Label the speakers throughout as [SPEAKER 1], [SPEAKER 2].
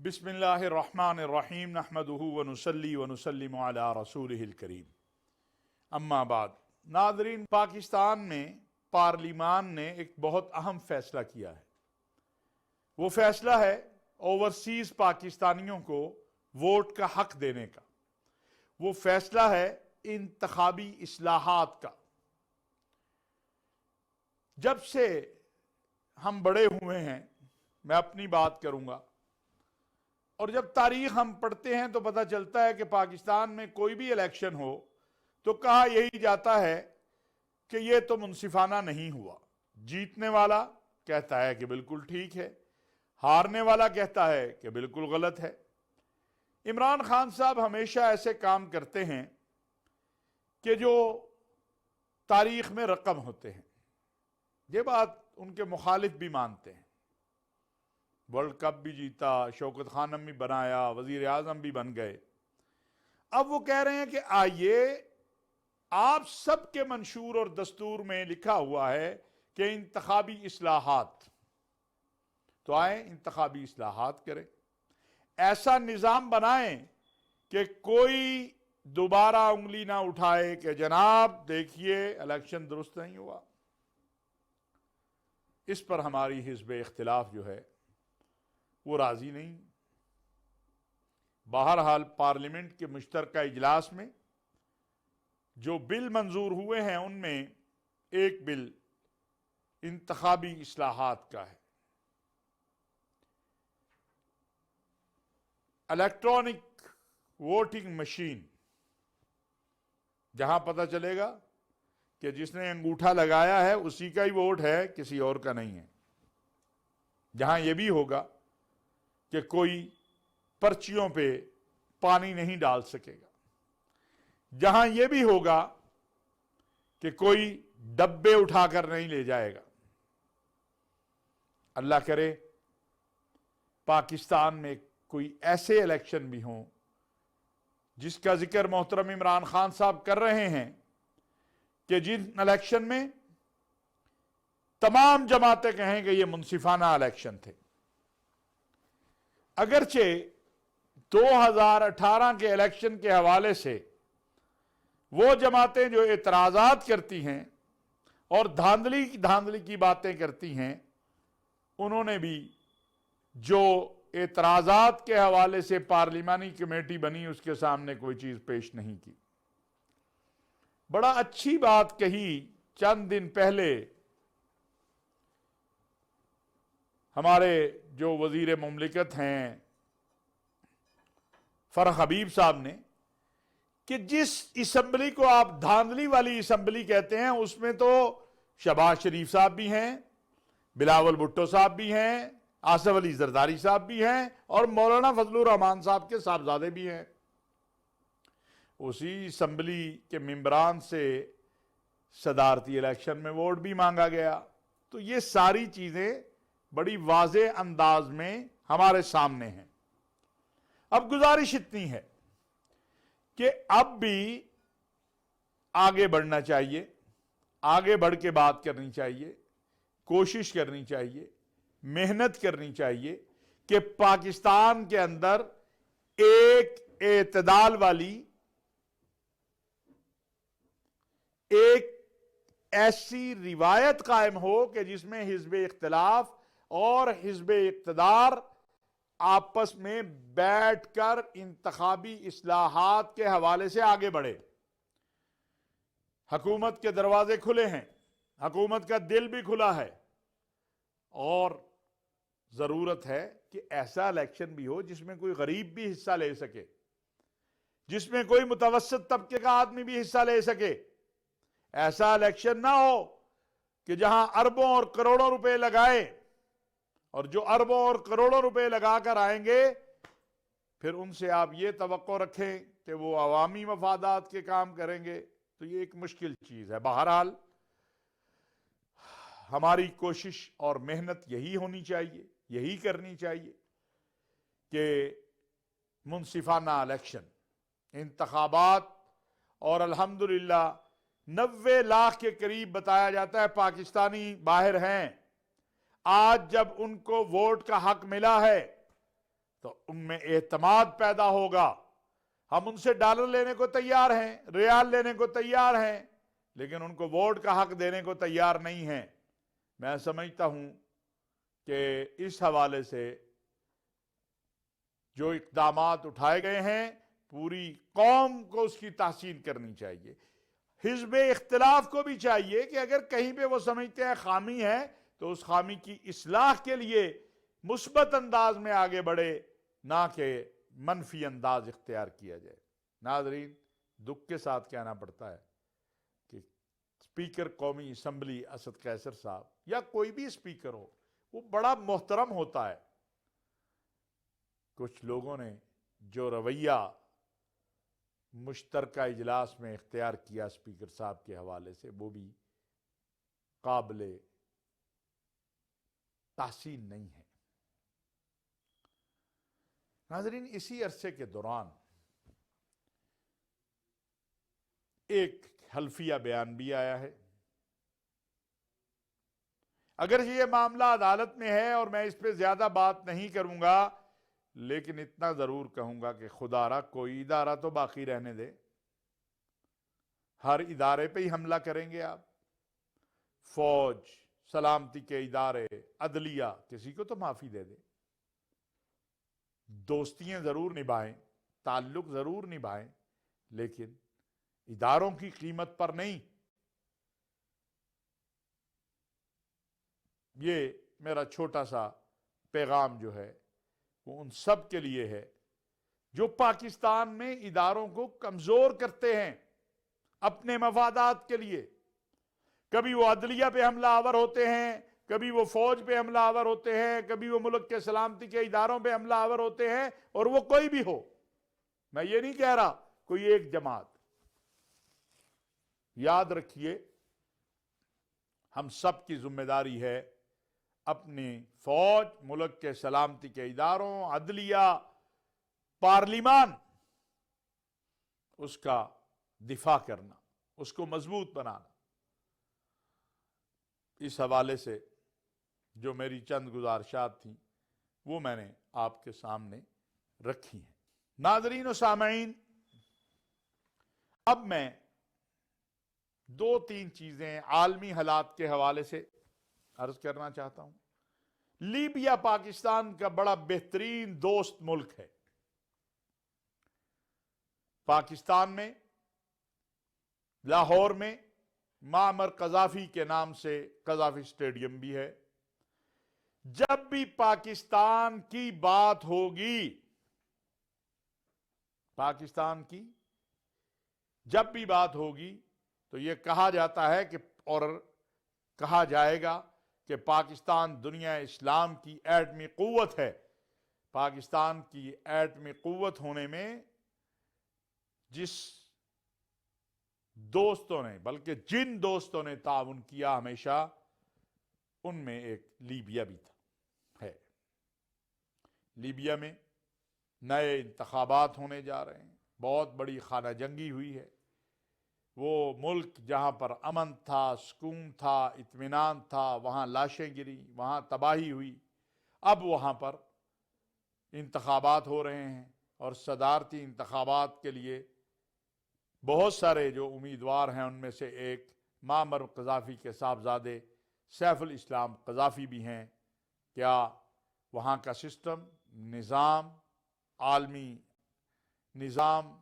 [SPEAKER 1] بسم اللہ الرحمن الرحیم نحمدہ ونصلی ونسلم علی رسولہ الکریم اما بعد۔ ناظرین، پاکستان میں پارلیمان نے ایک بہت اہم فیصلہ کیا ہے۔ وہ فیصلہ ہے اوورسیز پاکستانیوں کو ووٹ کا حق دینے کا۔ وہ فیصلہ ہے انتخابی اصلاحات کا۔ جب سے ہم بڑے ہوئے ہیں، میں اپنی بات کروں گا، اور جب تاریخ ہم پڑھتے ہیں تو پتہ چلتا ہے کہ پاکستان میں کوئی بھی الیکشن ہو تو کہا یہی جاتا ہے کہ یہ تو منصفانہ نہیں ہوا۔ جیتنے والا کہتا ہے کہ بالکل ٹھیک ہے، ہارنے والا کہتا ہے کہ بالکل غلط ہے۔ عمران خان صاحب ہمیشہ ایسے کام کرتے ہیں کہ جو تاریخ میں رقم ہوتے ہیں۔ یہ بات ان کے مخالف بھی مانتے ہیں۔ ورلڈ کپ بھی جیتا، شوکت خانم بھی بنایا، وزیر اعظم بھی بن گئے۔ اب وہ کہہ رہے ہیں کہ آئیے، آپ سب کے منشور اور دستور میں لکھا ہوا ہے کہ انتخابی اصلاحات، تو آئیں انتخابی اصلاحات کریں، ایسا نظام بنائیں کہ کوئی دوبارہ انگلی نہ اٹھائے کہ جناب دیکھیے الیکشن درست نہیں ہوا۔ اس پر ہماری حزب اختلاف جو ہے وہ راضی نہیں۔ بہرحال پارلیمنٹ کے مشترکہ اجلاس میں جو بل منظور ہوئے ہیں ان میں ایک بل انتخابی اصلاحات کا ہے۔ الیکٹرانک ووٹنگ مشین، جہاں پتہ چلے گا کہ جس نے انگوٹھا لگایا ہے اسی کا ہی ووٹ ہے، کسی اور کا نہیں ہے۔ جہاں یہ بھی ہوگا کہ کوئی پرچیوں پہ پانی نہیں ڈال سکے گا۔ جہاں یہ بھی ہوگا کہ کوئی ڈبے اٹھا کر نہیں لے جائے گا۔ اللہ کرے پاکستان میں کوئی ایسے الیکشن بھی ہوں جس کا ذکر محترم عمران خان صاحب کر رہے ہیں کہ جن الیکشن میں تمام جماعتیں کہیں کہ یہ منصفانہ الیکشن تھے۔ اگرچہ 2018 کے الیکشن کے حوالے سے وہ جماعتیں جو اعتراضات کرتی ہیں اور دھاندلی کی باتیں کرتی ہیں، انہوں نے بھی جو اعتراضات کے حوالے سے پارلیمانی کمیٹی بنی اس کے سامنے کوئی چیز پیش نہیں کی۔ بڑا اچھی بات کہی چند دن پہلے ہمارے جو وزیر مملکت ہیں فرح حبیب صاحب نے، کہ جس اسمبلی کو آپ دھاندلی والی اسمبلی کہتے ہیں اس میں تو شہباز شریف صاحب بھی ہیں، بلاول بھٹو صاحب بھی ہیں، آصف علی زرداری صاحب بھی ہیں، اور مولانا فضل الرحمان صاحب کے صاحبزادے بھی ہیں۔ اسی اسمبلی کے ممبران سے صدارتی الیکشن میں ووٹ بھی مانگا گیا۔ تو یہ ساری چیزیں بڑی واضح انداز میں ہمارے سامنے ہیں۔ اب گزارش اتنی ہے کہ اب بھی آگے بڑھنا چاہیے، آگے بڑھ کے بات کرنی چاہیے، کوشش کرنی چاہیے، محنت کرنی چاہیے کہ پاکستان کے اندر ایک اعتدال والی، ایک ایسی روایت قائم ہو کہ جس میں حزب اختلاف اور حزب اقتدار آپس میں بیٹھ کر انتخابی اصلاحات کے حوالے سے آگے بڑھے۔ حکومت کے دروازے کھلے ہیں، حکومت کا دل بھی کھلا ہے، اور ضرورت ہے کہ ایسا الیکشن بھی ہو جس میں کوئی غریب بھی حصہ لے سکے، جس میں کوئی متوسط طبقے کا آدمی بھی حصہ لے سکے۔ ایسا الیکشن نہ ہو کہ جہاں اربوں اور کروڑوں روپے لگائے، اور جو اربوں اور کروڑوں روپے لگا کر آئیں گے پھر ان سے آپ یہ توقع رکھیں کہ وہ عوامی مفادات کے کام کریں گے، تو یہ ایک مشکل چیز ہے۔ بہرحال ہماری کوشش اور محنت یہی ہونی چاہیے، یہی کرنی چاہیے کہ منصفانہ الیکشن، انتخابات، اور الحمدللہ 90 لاکھ کے قریب بتایا جاتا ہے پاکستانی باہر ہیں۔ آج جب ان کو ووٹ کا حق ملا ہے تو ان میں اعتماد پیدا ہوگا. ہم ان سے ڈالر لینے کو تیار ہیں, ریال لینے کو تیار ہیں, لیکن ان کو ووٹ کا حق دینے کو تیار نہیں ہیں. میں سمجھتا ہوں کہ اس حوالے سے جو اقدامات اٹھائے گئے ہیں پوری قوم کو اس کی تحسین کرنی چاہیے. حزب اختلاف کو بھی چاہیے کہ اگر کہیں پہ وہ سمجھتے ہیں خامی ہے تو اس خامی کی اصلاح کے لیے مثبت انداز میں آگے بڑھے, نہ کہ منفی انداز اختیار کیا جائے. ناظرین, دکھ کے ساتھ کہنا پڑتا ہے کہ اسپیکر قومی اسمبلی اسد قیصر صاحب یا کوئی بھی اسپیکر ہو, وہ بڑا محترم ہوتا ہے. کچھ لوگوں نے جو رویہ مشترکہ اجلاس میں اختیار کیا اسپیکر صاحب کے حوالے سے, وہ بھی قابل تحسین نہیں ہے. ناظرین, اسی عرصے کے دوران ایک حلفیہ بیان بھی آیا ہے. اگر یہ معاملہ عدالت میں ہے اور میں اس پہ زیادہ بات نہیں کروں گا, لیکن اتنا ضرور کہوں گا کہ خدا را کوئی ادارہ تو باقی رہنے دے. ہر ادارے پہ ہی حملہ کریں گے آپ. فوج, سلامتی کے ادارے, عدلیہ, کسی کو تو معافی دے دے. دوستیاں ضرور نبھائیں, تعلق ضرور نبھائیں, لیکن اداروں کی قیمت پر نہیں. یہ میرا چھوٹا سا پیغام جو ہے وہ ان سب کے لیے ہے جو پاکستان میں اداروں کو کمزور کرتے ہیں اپنے مفادات کے لیے. کبھی وہ عدلیہ پہ حملہ آور ہوتے ہیں, کبھی وہ فوج پہ حملہ آور ہوتے ہیں, کبھی وہ ملک کے سلامتی کے اداروں پہ حملہ آور ہوتے ہیں, اور وہ کوئی بھی ہو. میں یہ نہیں کہہ رہا کوئی ایک جماعت. یاد رکھیے, ہم سب کی ذمہ داری ہے اپنی فوج, ملک کے سلامتی کے اداروں, عدلیہ, پارلیمان, اس کا دفاع کرنا, اس کو مضبوط بنانا. اس حوالے سے جو میری چند گزارشات تھیں وہ میں نے آپ کے سامنے رکھی ہیں. ناظرین و سامعین, اب میں دو تین چیزیں عالمی حالات کے حوالے سے عرض کرنا چاہتا ہوں. لیبیا پاکستان کا بڑا بہترین دوست ملک ہے. پاکستان میں لاہور میں معمر قذافی کے نام سے قذافی اسٹیڈیم بھی ہے. جب بھی پاکستان کی بات ہوگی, پاکستان کی جب بھی بات ہوگی تو یہ کہا جاتا ہے کہ, اور کہا جائے گا کہ پاکستان دنیا اسلام کی ایٹمی قوت ہے. پاکستان کی ایٹمی قوت ہونے میں جس دوستوں نے, بلکہ جن دوستوں نے تعاون کیا ہمیشہ, ان میں ایک لیبیا بھی ہے. لیبیا میں نئے انتخابات ہونے جا رہے ہیں. بہت بڑی خانہ جنگی ہوئی ہے. وہ ملک جہاں پر امن تھا, سکون تھا, اطمینان تھا, وہاں لاشیں گری, وہاں تباہی ہوئی. اب وہاں پر انتخابات ہو رہے ہیں, اور صدارتی انتخابات کے لیے بہت سارے جو امیدوار ہیں ان میں سے ایک معمر قذافی کے صاحبزادے سیف الاسلام قذافی بھی ہیں. کیا وہاں کا سسٹم, نظام, عالمی نظام,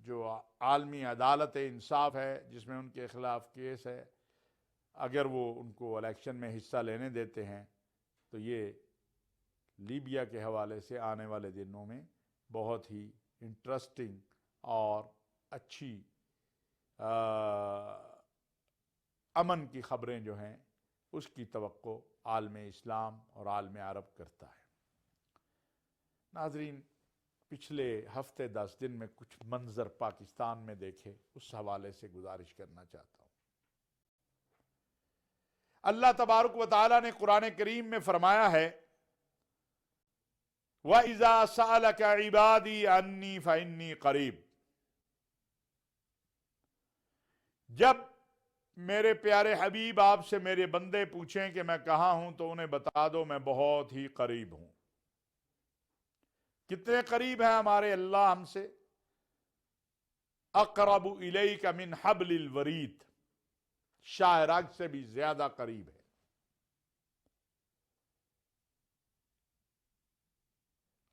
[SPEAKER 1] جو عالمی عدالت انصاف ہے جس میں ان کے خلاف کیس ہے, اگر وہ ان کو الیکشن میں حصہ لینے دیتے ہیں تو یہ لیبیا کے حوالے سے آنے والے دنوں میں بہت ہی انٹرسٹنگ اور اچھی امن کی خبریں جو ہیں اس کی توقع عالم اسلام اور عالم عرب کرتا ہے. ناظرین, پچھلے ہفتے 10 دن میں کچھ منظر پاکستان میں دیکھے, اس حوالے سے گزارش کرنا چاہتا ہوں. اللہ تبارک و تعالی نے قرآن کریم میں فرمایا ہے, وَإِذَا سَأَلَكَ عِبَادِي عَنِّي فَإِنِّي قَرِيبٌ. جب میرے پیارے حبیب آپ سے میرے بندے پوچھیں کہ میں کہاں ہوں تو انہیں بتا دو میں بہت ہی قریب ہوں. کتنے قریب ہیں ہمارے اللہ ہم سے؟ اقرب الیک من حبل الورید، شاہ رگ سے بھی زیادہ قریب ہے۔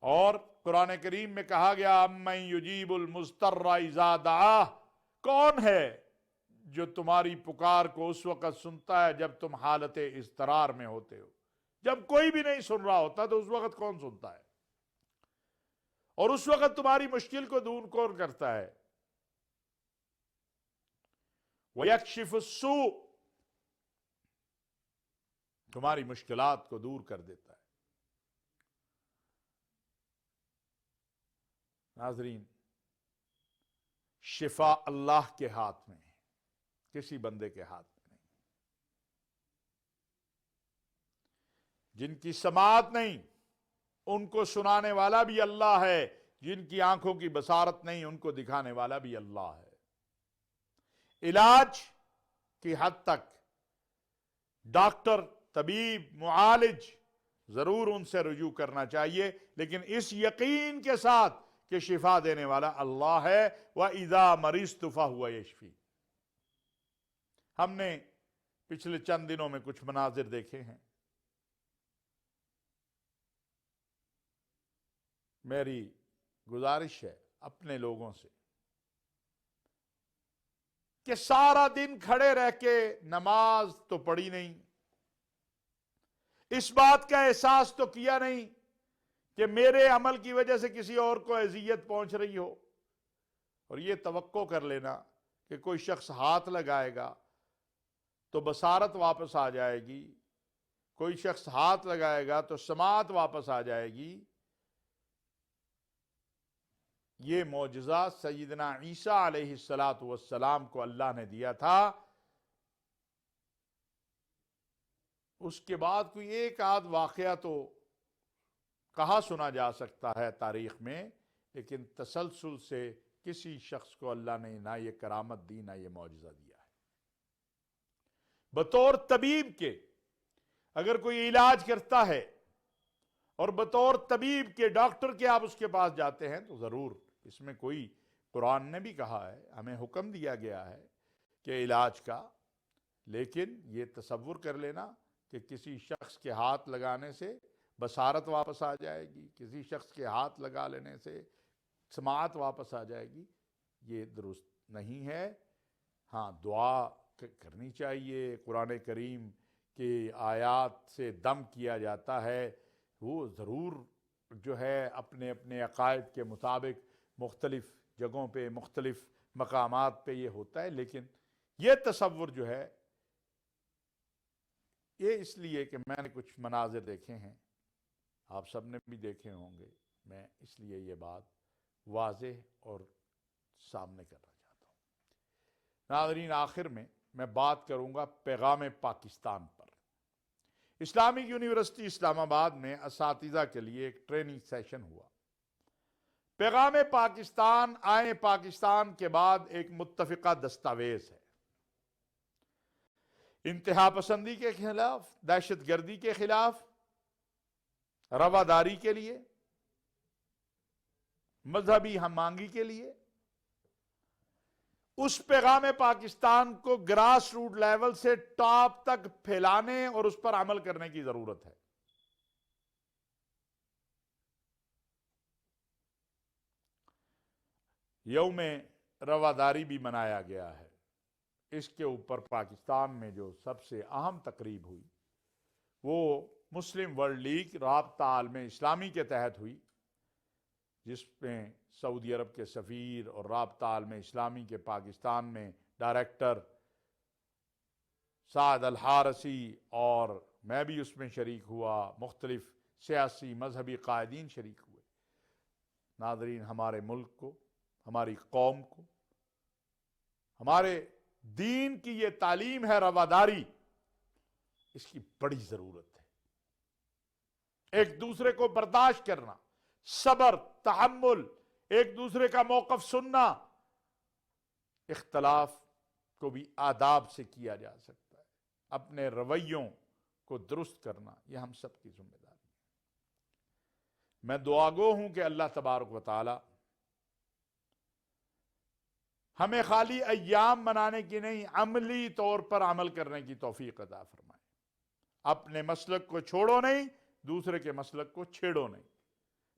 [SPEAKER 1] اور قرآن کریم میں کہا گیا امن یجیب المضطر اذا دعاہ، کون ہے جو تمہاری پکار کو اس وقت سنتا ہے جب تم حالت اضطرار میں ہوتے ہو؟ جب کوئی بھی نہیں سن رہا ہوتا تو اس وقت کون سنتا ہے؟ اور اس وقت تمہاری مشکل کو دور کون کرتا ہے؟ وَيَكْشِفُ السُّوءَ، تمہاری مشکلات کو دور کر دیتا ہے۔ ناظرین، شفا اللہ کے ہاتھ میں ہے، کسی بندے کے ہاتھ میں نہیں۔ جن کی سماعت نہیں ان کو سنانے والا بھی اللہ ہے، جن کی آنکھوں کی بصارت نہیں ان کو دکھانے والا بھی اللہ ہے۔ علاج کی حد تک ڈاکٹر، طبیب، معالج ضرور ان سے رجوع کرنا چاہیے، لیکن اس یقین کے ساتھ کہ شفا دینے والا اللہ ہے۔ وَإِذَا مَرِضْتُ فَهُوَ يَشْفِي۔ ہم نے پچھلے چند دنوں میں کچھ مناظر دیکھے ہیں۔ میری گزارش ہے اپنے لوگوں سے کہ سارا دن کھڑے رہ کے نماز تو پڑھی نہیں، اس بات کا احساس تو کیا نہیں کہ میرے عمل کی وجہ سے کسی اور کو اذیت پہنچ رہی ہو، اور یہ توقع کر لینا کہ کوئی شخص ہاتھ لگائے گا تو بصارت واپس آ جائے گی، کوئی شخص ہاتھ لگائے گا تو سماعت واپس آ جائے گی۔ یہ معجزہ سیدنا عیسیٰ علیہ السلام کو اللہ نے دیا تھا۔ اس کے بعد کوئی ایک آدھ واقعہ تو کہاں سنا جا سکتا ہے تاریخ میں، لیکن تسلسل سے کسی شخص کو اللہ نے نہ یہ کرامت دی، نہ یہ معجزہ دیا ہے۔ بطور طبیب کے اگر کوئی علاج کرتا ہے اور بطور طبیب کے، ڈاکٹر کے آپ اس کے پاس جاتے ہیں تو ضرور اس میں کوئی، قرآن نے بھی کہا ہے، ہمیں حکم دیا گیا ہے کہ علاج کا، لیکن یہ تصور کر لینا کہ کسی شخص کے ہاتھ لگانے سے بصارت واپس آ جائے گی، کسی شخص کے ہاتھ لگا لینے سے سماعت واپس آ جائے گی، یہ درست نہیں ہے۔ ہاں، دعا کرنی چاہیے، قرآن کریم کی آیات سے دم کیا جاتا ہے، وہ ضرور جو ہے اپنے اپنے عقائد کے مطابق مختلف جگہوں پہ، مختلف مقامات پہ یہ ہوتا ہے، لیکن یہ تصور جو ہے، یہ اس لیے کہ میں نے کچھ مناظر دیکھے ہیں، آپ سب نے بھی دیکھے ہوں گے، میں اس لیے یہ بات واضح اور سامنے کرنا چاہتا ہوں۔ ناظرین، آخر میں بات کروں گا پیغام پاکستان پر۔ اسلامک یونیورسٹی اسلام آباد میں اساتذہ کے لیے ایک ٹریننگ سیشن ہوا۔ پیغام پاکستان آئین پاکستان کے بعد ایک متفقہ دستاویز ہے، انتہا پسندی کے خلاف، دہشت گردی کے خلاف، رواداری کے لیے، مذہبی ہم آہنگی کے لیے۔ اس پیغام پاکستان کو گراس روٹ لیول سے ٹاپ تک پھیلانے اور اس پر عمل کرنے کی ضرورت ہے۔ یوم رواداری بھی منایا گیا ہے۔ اس کے اوپر پاکستان میں جو سب سے اہم تقریب ہوئی وہ مسلم ورلڈ لیگ رابطہ عالم اسلامی کے تحت ہوئی، جس میں سعودی عرب کے سفیر اور رابطہ عالم اسلامی کے پاکستان میں ڈائریکٹر سعد الحارثی، اور میں بھی اس میں شریک ہوا، مختلف سیاسی مذہبی قائدین شریک ہوئے۔ ناظرین، ہمارے ملک کو، ہماری قوم کو، ہمارے دین کی یہ تعلیم ہے رواداری، اس کی بڑی ضرورت ہے۔ ایک دوسرے کو برداشت کرنا، صبر، تحمل، ایک دوسرے کا موقف سننا، اختلاف کو بھی آداب سے کیا جا سکتا ہے، اپنے رویوں کو درست کرنا، یہ ہم سب کی ذمہ داری ہے۔ میں دعا گو ہوں کہ اللہ تبارک و تعالی ہمیں خالی ایام منانے کی نہیں، عملی طور پر عمل کرنے کی توفیق عطا فرمائے۔ اپنے مسلک کو چھوڑو نہیں، دوسرے کے مسلک کو چھیڑو نہیں۔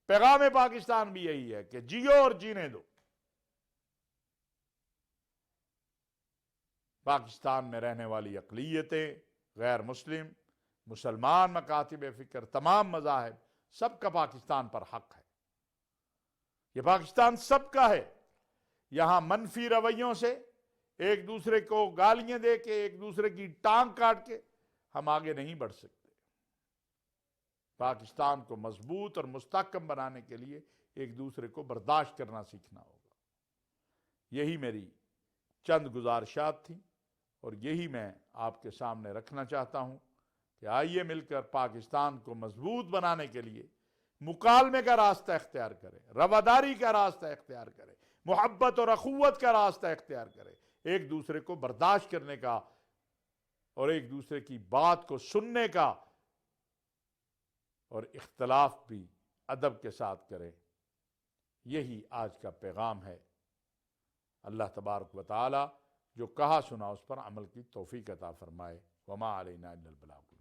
[SPEAKER 1] پیغام پاکستان بھی یہی ہے کہ جیو اور جینے دو۔ پاکستان میں رہنے والی اقلیتیں، غیر مسلم، مسلمان، مکاتب فکر، تمام مذاہب، سب کا پاکستان پر حق ہے۔ یہ پاکستان سب کا ہے۔ یہاں منفی رویوں سے، ایک دوسرے کو گالیاں دے کے، ایک دوسرے کی ٹانگ کاٹ کے ہم آگے نہیں بڑھ سکتے۔ پاکستان کو مضبوط اور مستحکم بنانے کے لیے ایک دوسرے کو برداشت کرنا سیکھنا ہوگا۔ یہی میری چند گزارشات تھیں اور یہی میں آپ کے سامنے رکھنا چاہتا ہوں کہ آئیے مل کر پاکستان کو مضبوط بنانے کے لیے مکالمے کا راستہ اختیار کریں، رواداری کا راستہ اختیار کریں، محبت اور اخوت کا راستہ اختیار کریں، ایک دوسرے کو برداشت کرنے کا اور ایک دوسرے کی بات کو سننے کا، اور اختلاف بھی ادب کے ساتھ کریں۔ یہی آج کا پیغام ہے۔ اللہ تبارک و تعالی جو کہا سنا اس پر عمل کی توفیق عطا فرمائے۔ وما علینا الا البلاغ المبین۔